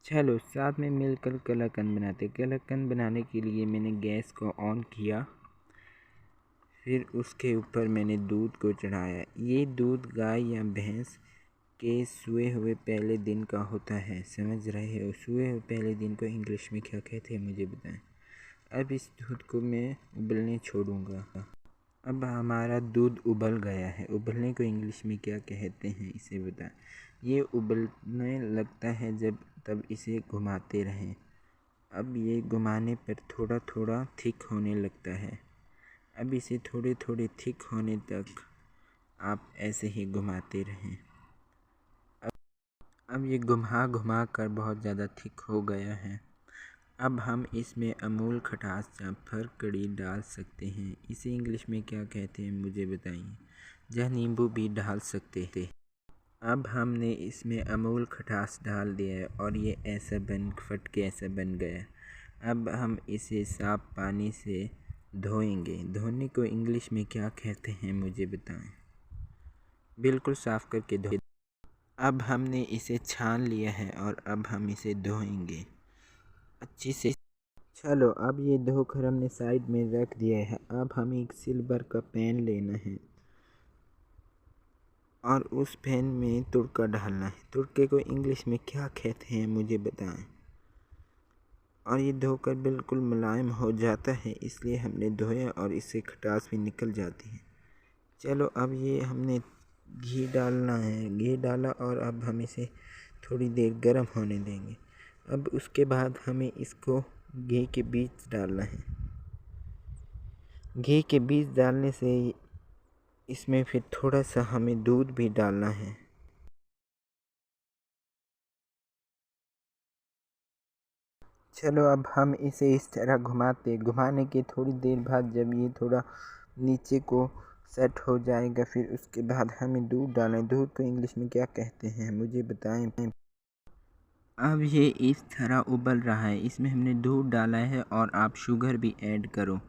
चलो साथ में मिलकर कलाकंद बनाते। कलाकंद बनाने के लिए मैंने गैस को ऑन किया, फिर उसके ऊपर मैंने दूध को चढ़ाया। ये दूध गाय या भैंस के सोए हुए पहले दिन का होता है, समझ रहे हो? सोए हुए पहले दिन को इंग्लिश में क्या कहते हैं मुझे बताएं। अब इस दूध को मैं उबलने छोड़ूंगा। अब हमारा दूध उबल गया है। उबलने को इंग्लिश में क्या कहते हैं इसे बताएं। ये उबलने लगता है जब तब इसे घुमाते रहें। अब ये घुमाने पर थोड़ा थोड़ा थिक होने लगता है। अब इसे थोड़े थोड़े थिक होने तक आप ऐसे ही घुमाते रहें। अब ये घुमा घुमा कर बहुत ज़्यादा थिक हो गया है। अब हम इसमें अमूल खटास या फरकड़ी डाल सकते हैं। इसे इंग्लिश में क्या कहते हैं मुझे बताइए। या नींबू भी डाल सकते थे। अब हमने इसमें अमूल खटास डाल दिया है और ये ऐसा फट के ऐसा बन गया। अब हम इसे साफ पानी से धोएंगे। धोने को इंग्लिश में क्या कहते हैं मुझे बताएं। बिल्कुल साफ़ करके धो। अब हमने इसे छान लिया है और अब हम इसे धोएंगे अच्छी से। चलो अब ये धोकर हमने साइड में रख दिया है। अब हमें एक सिल्वर का पैन लेना है और उस पैन में तुड़का डालना है। तुड़के को इंग्लिश में क्या कहते हैं मुझे बताएं। और ये धोकर बिल्कुल मुलायम हो जाता है, इसलिए हमने धोया और इससे खटास भी निकल जाती है। चलो अब ये हमने घी डालना है। घी डाला और अब हम इसे थोड़ी देर गर्म होने देंगे। अब उसके बाद हमें इसको घी के बीज डालना है। घी के बीज डालने से इसमें फिर थोड़ा सा हमें दूध भी डालना है। चलो अब हम इसे इस तरह घुमाने के थोड़ी देर बाद जब ये थोड़ा नीचे को सेट हो जाएगा, फिर उसके बाद हमें दूध डालना है। दूध को इंग्लिश में क्या कहते हैं मुझे बताएं। अब ये इस तरह उबल रहा है। इसमें हमने दूध डाला है और आप शुगर भी ऐड करो।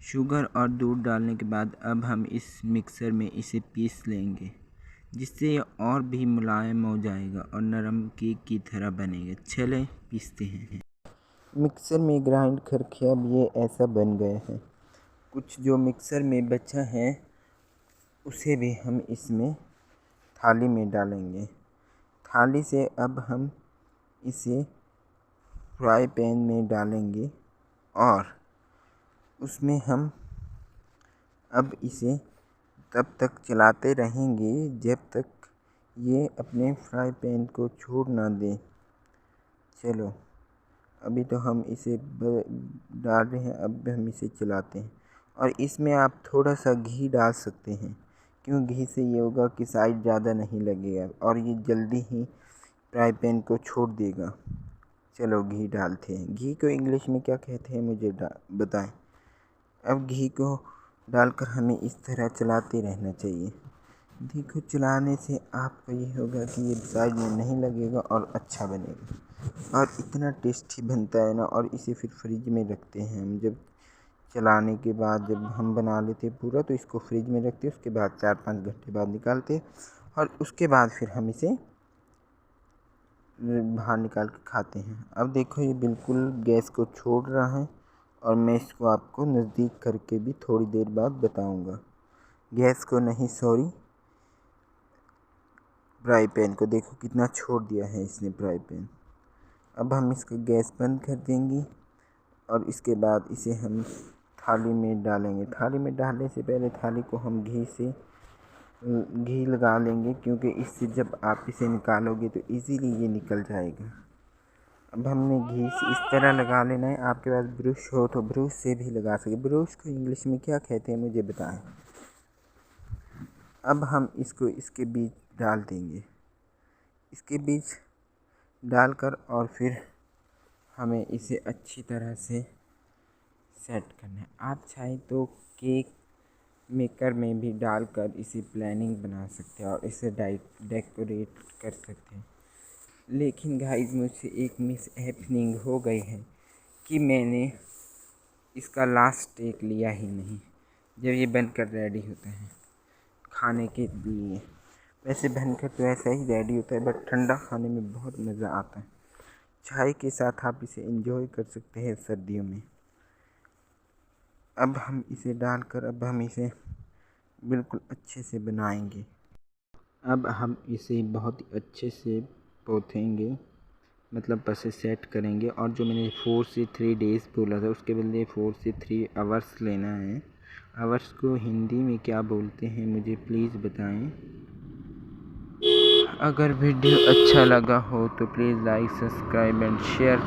शुगर और दूध डालने के बाद अब हम इस मिक्सर में इसे पीस लेंगे, जिससे ये और भी मुलायम हो जाएगा और नरम केक की तरह बनेगा। चलें पीसते हैं। मिक्सर में ग्राइंड करके अब ये ऐसा बन गया है। कुछ जो मिक्सर में बचा है उसे भी हम इसमें थाली में डालेंगे। थाली से अब हम इसे फ्राई पैन में डालेंगे और उसमें हम अब इसे तब तक चलाते रहेंगे जब तक ये अपने फ्राई पैन को छोड़ ना दे। चलो अभी तो हम इसे डाल रहे हैं, अब हम इसे चलाते हैं। और इसमें आप थोड़ा सा घी डाल सकते हैं, क्यों घी से ये होगा कि साइड ज़्यादा नहीं लगेगा और ये जल्दी ही फ्राई पैन को छोड़ देगा। चलो घी डालते हैं। घी को इंग्लिश में क्या कहते हैं मुझे बताएं। अब घी को डालकर हमें इस तरह चलाते रहना चाहिए। घी को चलाने से आपको ये होगा कि ये साइड में नहीं लगेगा और अच्छा बनेगा और इतना टेस्टी बनता है ना। और इसे फिर फ्रिज में रखते हैं हम। जब चलाने के बाद जब हम बना लेते पूरा तो इसको फ्रिज में रखते, उसके बाद 4-5 घंटे बाद निकालते और उसके बाद फिर हम इसे बाहर निकाल के खाते हैं। अब देखो ये बिल्कुल गैस को छोड़ रहा है और मैं इसको आपको नज़दीक करके भी थोड़ी देर बाद बताऊंगा। गैस को नहीं, सॉरी, फ्राई पैन को देखो कितना छोड़ दिया है इसने फ्राई पैन। अब हम इसका गैस बंद कर देंगे और इसके बाद इसे हम थाली में डालेंगे। थाली में डालने से पहले थाली को हम घी लगा लेंगे, क्योंकि इससे जब आप इसे निकालोगे तो इजीली ये निकल जाएगा। अब हमने घी से इस तरह लगा लेना है। आपके पास ब्रश हो तो ब्रश से भी लगा सके। ब्रश को इंग्लिश में क्या कहते हैं मुझे बताएं। अब हम इसको इसके बीच डाल देंगे। इसके बीच डालकर और फिर हमें इसे अच्छी तरह से सेट करना है। आप चाहे तो केक मेकर में भी डालकर इसे प्लानिंग बना सकते हैं और इसे डेकोरेट कर सकते हैं। लेकिन गाइस मुझसे एक मिस हैपनिंग हो गई है कि मैंने इसका लास्ट टेक लिया ही नहीं जब ये बनकर रेडी होता है खाने के लिए। वैसे बनकर तो ऐसा ही रेडी होता है, बट ठंडा खाने में बहुत मज़ा आता है। चाय के साथ आप इसे एंजॉय कर सकते हैं सर्दियों में। अब हम इसे डालकर अब हम इसे बिल्कुल अच्छे से बनाएंगे। अब हम इसे बहुत ही अच्छे से पोथेंगे, मतलब बस सेट करेंगे। और जो मैंने 4 से 3 डेज़ बोला था उसके बदले 4 से 3 आवर्स लेना है। आवर्स को हिंदी में क्या बोलते हैं मुझे प्लीज़ बताएं। अगर वीडियो अच्छा लगा हो तो please like, subscribe and share.